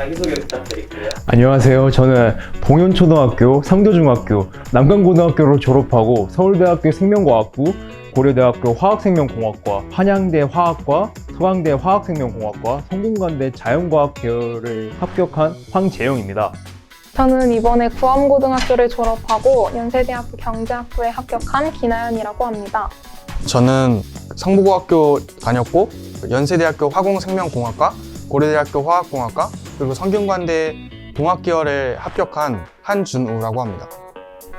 자기소개 부탁드릴게요. 안녕하세요. 저는 봉현초등학교, 상도중학교, 남강고등학교를 졸업하고 서울대학교 생명과학부, 고려대학교 화학생명공학과, 한양대 화학과, 서강대 화학생명공학과, 성균관대 자연과학 계열을 합격한 황재영입니다. 저는 이번에 구암고등학교를 졸업하고 연세대학교 경제학부에 합격한 김나연이라고 합니다. 저는 성북고등학교 다녔고 연세대학교 화공생명공학과, 고려대학교 화학공학과, 그리고 성균관대 공학계열에 합격한 한준우라고 합니다.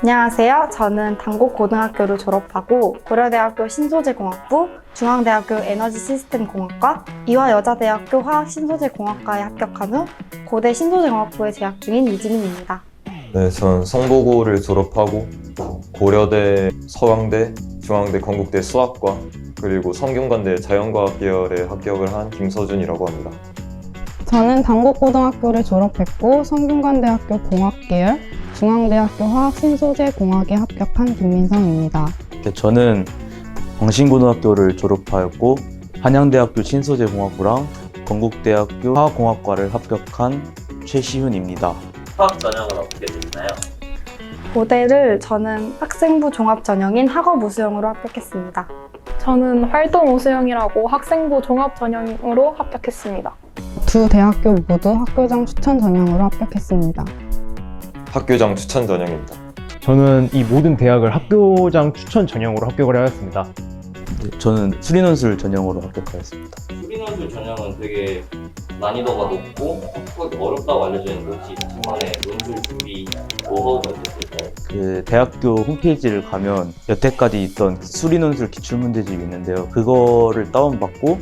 안녕하세요. 저는 당곡고등학교를 졸업하고 고려대학교 신소재공학부, 중앙대학교 에너지시스템공학과, 이화여자대학교 화학신소재공학과에 합격한 후 고대 신소재공학부에 재학 중인 이진희입니다. 네, 전 성보고를 졸업하고 고려대, 서강대, 중앙대, 건국대 수학과, 그리고 성균관대 자연과학 계열에 합격을 한 김서준이라고 합니다. 저는 당곡고등학교를 졸업했고 성균관대학교 공학계열, 중앙대학교 화학신소재공학에 합격한 김민성입니다. 저는 광신고등학교를 졸업하였고 한양대학교 신소재공학부랑 건국대학교 화학공학과를 합격한 최시훈입니다. 수학 전형은 어떻게 되시나요? 고대를 저는 학생부 종합전형인 학업우수형으로 합격했습니다. 저는 활동우수형이라고 학생부 종합전형으로 합격했습니다. 두 대학교 모두 학교장 추천 전형으로 합격했습니다. 학교장 추천 전형입니다. 저는 이 모든 대학을 학교장 추천 전형으로 합격을 하였습니다. 저는 수리논술 전형으로 합격하였습니다. 수리논술 전형은 되게 난이도가 높고 합격하기 어렵다고 알려져 있는데 혹시 자신만의 논술 준비 노하우가 있으실까요? 그 대학교 홈페이지를 가면 여태까지 있던 수리논술 기출문제집이 있는데요. 그거를 다운받고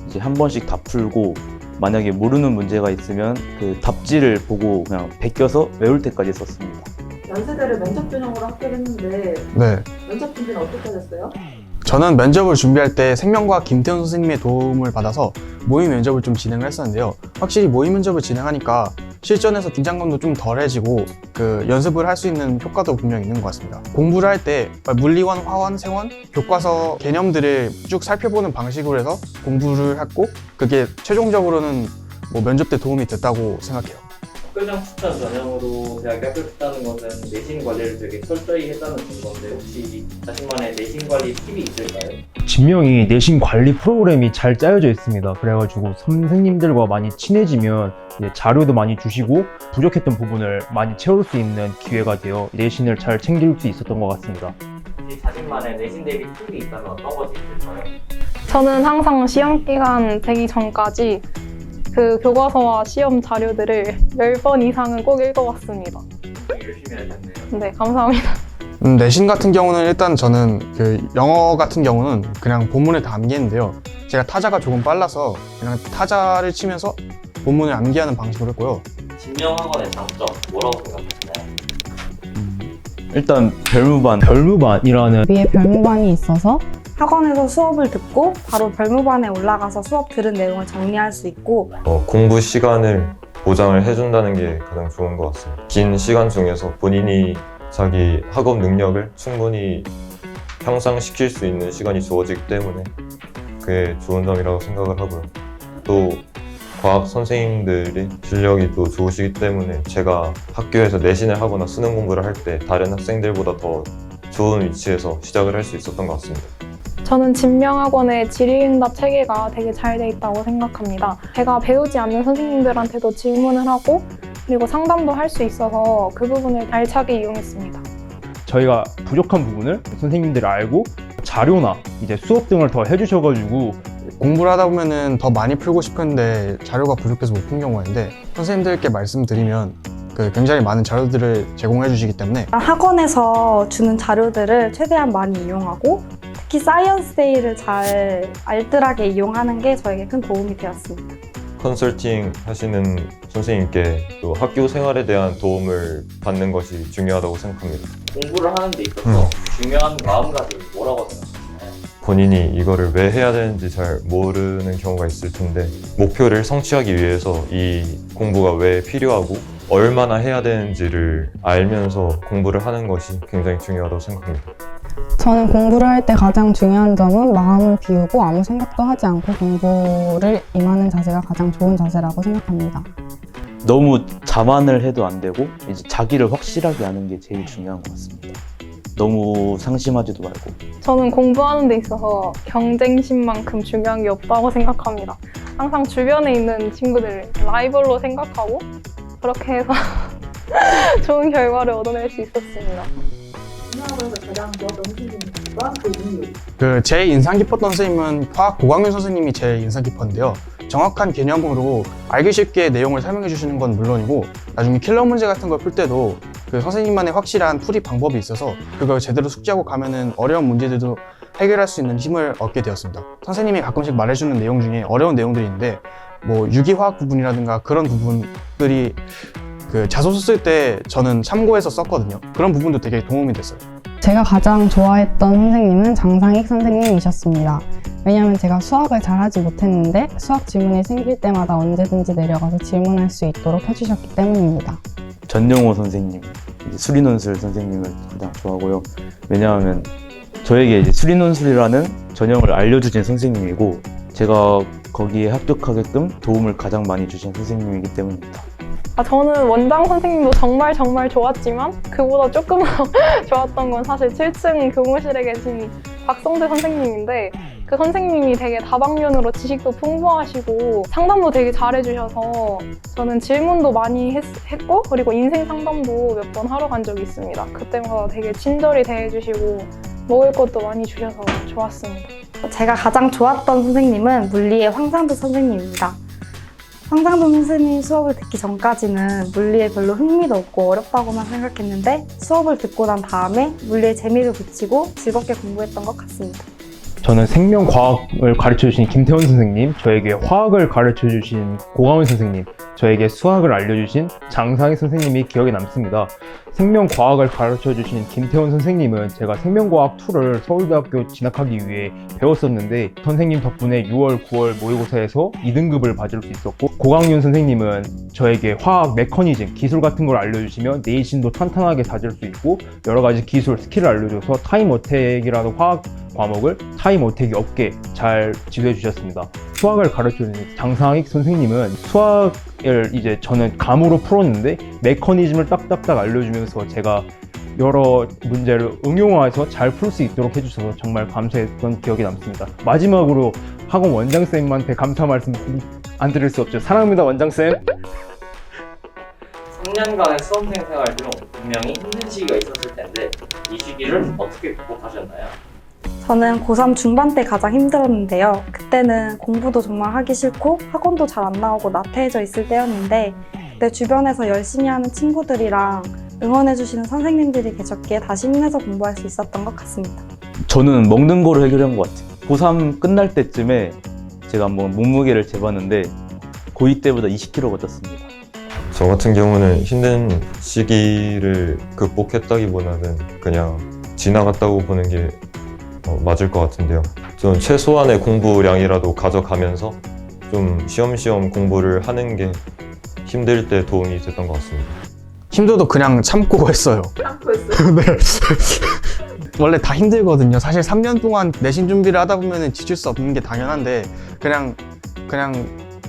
이제 한 번씩 다 풀고 만약에 모르는 문제가 있으면 그 답지를 보고 그냥 베껴서 외울 때까지 썼습니다. 연세대를 면접 전형으로 합격했는데 네, 면접 준비는 어떻게 하셨어요? 저는 면접을 준비할 때 생명과학 김태훈 선생님의 도움을 받아서 모의 면접을 좀 진행을 했었는데요. 확실히 모의 면접을 진행하니까 실전에서 긴장감도 좀 덜해지고 그 연습을 할 수 있는 효과도 분명히 있는 것 같습니다. 공부를 할 때 물리원, 화원, 생원, 교과서 개념들을 쭉 살펴보는 방식으로 해서 공부를 했고 그게 최종적으로는 면접 때 도움이 됐다고 생각해요. 학교장 추천 전형으로 대학에 합격했다는 것은 내신 관리를 되게 철저히 했다는 증거인데 혹시 자신만의 내신 관리 팁이 있을까요? 진명이 내신 관리 프로그램이 잘 짜여져 있습니다. 그래가지고 선생님들과 많이 친해지면 이제 자료도 많이 주시고 부족했던 부분을 많이 채울 수 있는 기회가 되어 내신을 잘 챙길 수 있었던 것 같습니다. 혹시 자신만의 내신 대비 팁이 있다면 어떤 것이 있을까요? 저는 항상 시험 기간 되기 전까지 그 교과서와 시험 자료들을 10번 이상은 꼭 읽어봤습니다. 열심히 하셨네요. 네, 감사합니다. 내신 같은 경우는 일단 저는 그 영어 같은 경우는 그냥 본문에 다 암기했는데요. 제가 타자가 조금 빨라서 그냥 타자를 치면서 본문을 암기하는 방식으로 했고요. 진명학원의 장점 뭐라고 생각하시나요? 일단 별무반 별무반이라는 위에 별무반이 있어서 학원에서 수업을 듣고 바로 별무반에 올라가서 수업 들은 내용을 정리할 수 있고 공부 시간을 보장을 해준다는 게 가장 좋은 것 같습니다. 긴 시간 중에서 본인이 자기 학업 능력을 충분히 향상시킬 수 있는 시간이 주어지기 때문에 그게 좋은 점이라고 생각을 하고요. 또 과학 선생님들이 실력이 또 좋으시기 때문에 제가 학교에서 내신을 하거나 수능 공부를 할 때 다른 학생들보다 더 좋은 위치에서 시작을 할 수 있었던 것 같습니다. 저는 진명학원의 질의응답 체계가 되게 잘 돼 있다고 생각합니다. 제가 배우지 않는 선생님들한테도 질문을 하고 그리고 상담도 할 수 있어서 그 부분을 알차게 이용했습니다. 저희가 부족한 부분을 선생님들이 알고 자료나 이제 수업 등을 더 해주셔가지고 공부를 하다 보면은 더 많이 풀고 싶은데 자료가 부족해서 못 푼 경우가 있는데 선생님들께 말씀드리면 굉장히 많은 자료들을 제공해 주시기 때문에 학원에서 주는 자료들을 최대한 많이 이용하고 특히 사이언스 데이를 잘 알뜰하게 이용하는 게 저에게 큰 도움이 되었습니다. 컨설팅 하시는 선생님께 또 학교 생활에 대한 도움을 받는 것이 중요하다고 생각합니다. 공부를 하는 데 있어서 중요한 마음가짐이 뭐라고 생각하시나요? 본인이 이거를 왜 해야 되는지 잘 모르는 경우가 있을 텐데 목표를 성취하기 위해서 이 공부가 왜 필요하고 얼마나 해야 되는지를 알면서 공부를 하는 것이 굉장히 중요하다고 생각합니다. 저는 공부를 할 때 가장 중요한 점은 마음을 비우고 아무 생각도 하지 않고 공부를 임하는 자세가 가장 좋은 자세라고 생각합니다. 너무 자만을 해도 안 되고 이제 자기를 확실하게 아는 게 제일 중요한 것 같습니다. 너무 상심하지도 말고. 저는 공부하는 데 있어서 경쟁심만큼 중요한 게 없다고 생각합니다. 항상 주변에 있는 친구들 라이벌로 생각하고 그렇게 해서 좋은 결과를 얻어낼 수 있었습니다. 중요하고서 가장 좋았던 선생님과 그 이유. 제일 인상 깊었던 선생님은 화학 고광윤 선생님이 제일 인상 깊었는데요. 정확한 개념으로 알기 쉽게 내용을 설명해 주시는 건 물론이고 나중에 킬러 문제 같은 걸 풀 때도 그 선생님만의 확실한 풀이 방법이 있어서 그걸 제대로 숙지하고 가면은 어려운 문제들도 해결할 수 있는 힘을 얻게 되었습니다. 선생님이 가끔씩 말해주는 내용 중에 어려운 내용들이 있는데 뭐 유기화학 부분이라든가 그런 부분들이 그 자소서 쓸 때 저는 참고해서 썼거든요. 그런 부분도 되게 도움이 됐어요. 제가 가장 좋아했던 선생님은 장상익 선생님이셨습니다. 왜냐하면 제가 수학을 잘하지 못했는데 수학 질문이 생길 때마다 언제든지 내려가서 질문할 수 있도록 해주셨기 때문입니다. 전용호 선생님, 이제 수리논술 선생님을 가장 좋아하고요. 왜냐하면 저에게 이제 수리논술이라는 전형을 알려주신 선생님이고 제가 거기에 합격하게끔 도움을 가장 많이 주신 선생님이기 때문입니다. 저는 원장 선생님도 정말 좋았지만 그보다 조금 더 좋았던 건 사실 7층 교무실에 계신 박성재 선생님인데 그 선생님이 되게 다방면으로 지식도 풍부하시고 상담도 되게 잘해주셔서 저는 질문도 많이 했고 그리고 인생 상담도 몇 번 하러 간 적이 있습니다. 그때마다 되게 친절히 대해주시고 먹을 것도 많이 주셔서 좋았습니다. 제가 가장 좋았던 선생님은 물리의 황상도 선생님입니다. 황상도 선생님 수업을 듣기 전까지는 물리에 별로 흥미도 없고 어렵다고만 생각했는데 수업을 듣고 난 다음에 물리에 재미를 붙이고 즐겁게 공부했던 것 같습니다. 저는 생명과학을 가르쳐주신 김태원 선생님, 저에게 화학을 가르쳐주신 고광훈 선생님, 저에게 수학을 알려주신 장상익 선생님이 기억에 남습니다. 생명과학을 가르쳐주신 김태원 선생님은 제가 생명과학 2를 서울대학교 진학하기 위해 배웠었는데 선생님 덕분에 6월, 9월 모의고사에서 2등급을 받을 수 있었고 고광윤 선생님은 저에게 화학 메커니즘, 기술 같은 걸 알려주시면 내신도 탄탄하게 다질 수 있고 여러 가지 기술, 스킬을 알려줘서 타임 어택이라는 화학 과목을 타임 어택이 없게 잘 지도해 주셨습니다. 수학을 가르쳐주는 장상익 선생님은 수학을 이제 저는 감으로 풀었는데 메커니즘을 딱딱딱 알려주면서 제가 여러 문제를 응용해서 잘 풀 수 있도록 해주셔서 정말 감사했던 기억이 남습니다. 마지막으로 학원 원장쌤한테 감사 말씀 안 드릴 수 없죠. 사랑합니다, 원장쌤. 3년간의 수험생 생활 중 분명히 힘든 시기가 있었을 텐데 이 시기를 어떻게 극복하셨나요? 저는 고3 중반 때 가장 힘들었는데요. 그때는 공부도 정말 하기 싫고 학원도 잘 안 나오고 나태해져 있을 때였는데 그때 주변에서 열심히 하는 친구들이랑 응원해주시는 선생님들이 계셨기에 다시 힘내서 공부할 수 있었던 것 같습니다. 저는 먹는 거로 해결한 것 같아요. 고3 끝날 때쯤에 제가 한번 몸무게를 재봤는데 고2 때보다 20kg가 쪘습니다. 저 같은 경우는 힘든 시기를 극복했다기보다는 그냥 지나갔다고 보는 게 맞을 것 같은데요. 저는 최소한의 공부량이라도 가져가면서 좀 쉬엄쉬엄 공부를 하는 게 힘들 때 도움이 됐던 것 같습니다. 힘들어도 그냥 참고 했어요. 참고 했어요. 네. 원래 다 힘들거든요. 사실 3년 동안 내신 준비를 하다 보면 지칠 수 없는 게 당연한데 그냥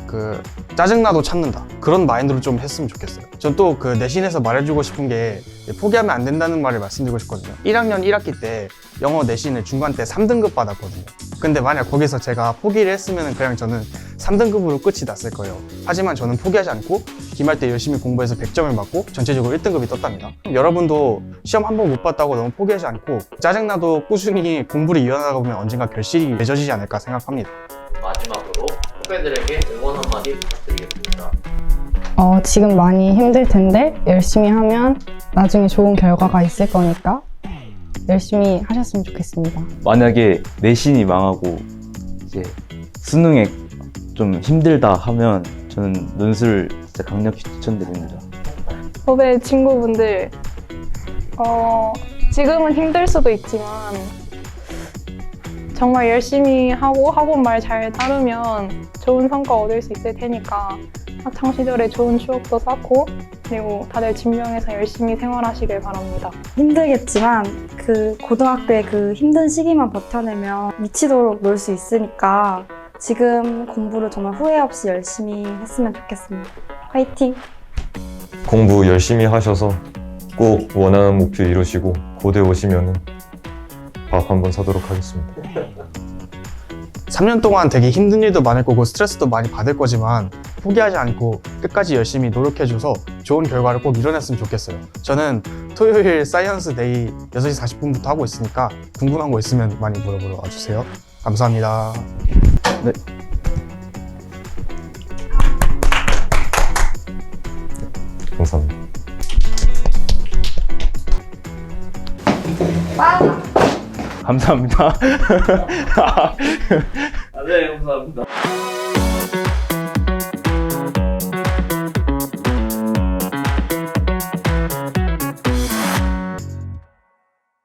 그 짜증나도 참는다. 그런 마인드로 좀 했으면 좋겠어요. 전 또 그 내신에서 말해주고 싶은 게 포기하면 안 된다는 말을 말씀드리고 싶거든요. 1학년 1학기 때 영어 내신을 중간 때 3등급 받았거든요. 근데 만약 거기서 제가 포기를 했으면 그냥 저는 3등급으로 끝이 났을 거예요. 하지만 저는 포기하지 않고 기말 때 열심히 공부해서 100점을 맞고 전체적으로 1등급이 떴답니다. 여러분도 시험 한 번 못 봤다고 너무 포기하지 않고 짜증나도 꾸준히 공부를 이어나가다 보면 언젠가 결실이 맺어지지 않을까 생각합니다. 마지막으로 후배들에게 응원 한마디 부탁드리겠습니다. 지금 많이 힘들 텐데 열심히 하면 나중에 좋은 결과가 있을 거니까 열심히 하셨으면 좋겠습니다. 만약에 내신이 망하고 이제 수능에 좀 힘들다 하면 저는 논술 진짜 강력히 추천드립니다. 후배 친구분들 지금은 힘들 수도 있지만 정말 열심히 하고 학원 말 잘 따르면 좋은 성과 얻을 수 있을 테니까 학창시절에 좋은 추억도 쌓고 그리고 다들 진명해서 열심히 생활하시길 바랍니다. 힘들겠지만 그 고등학교의 그 힘든 시기만 버텨내면 미치도록 놀 수 있으니까 지금 공부를 정말 후회 없이 열심히 했으면 좋겠습니다. 화이팅! 공부 열심히 하셔서 꼭 원하는 목표 이루시고 고대 오시면은 밥 한번 사도록 하겠습니다. 3년 동안 되게 힘든 일도 많을 거고 스트레스도 많이 받을 거지만 포기하지 않고 끝까지 열심히 노력해줘서 좋은 결과를 꼭 이뤄냈으면 좋겠어요. 저는 토요일 사이언스 데이 6시 40분부터 하고 있으니까 궁금한 거 있으면 많이 물어보러 와주세요. 감사합니다. 감사합니다. 감사합니다. 네, 감사합니다.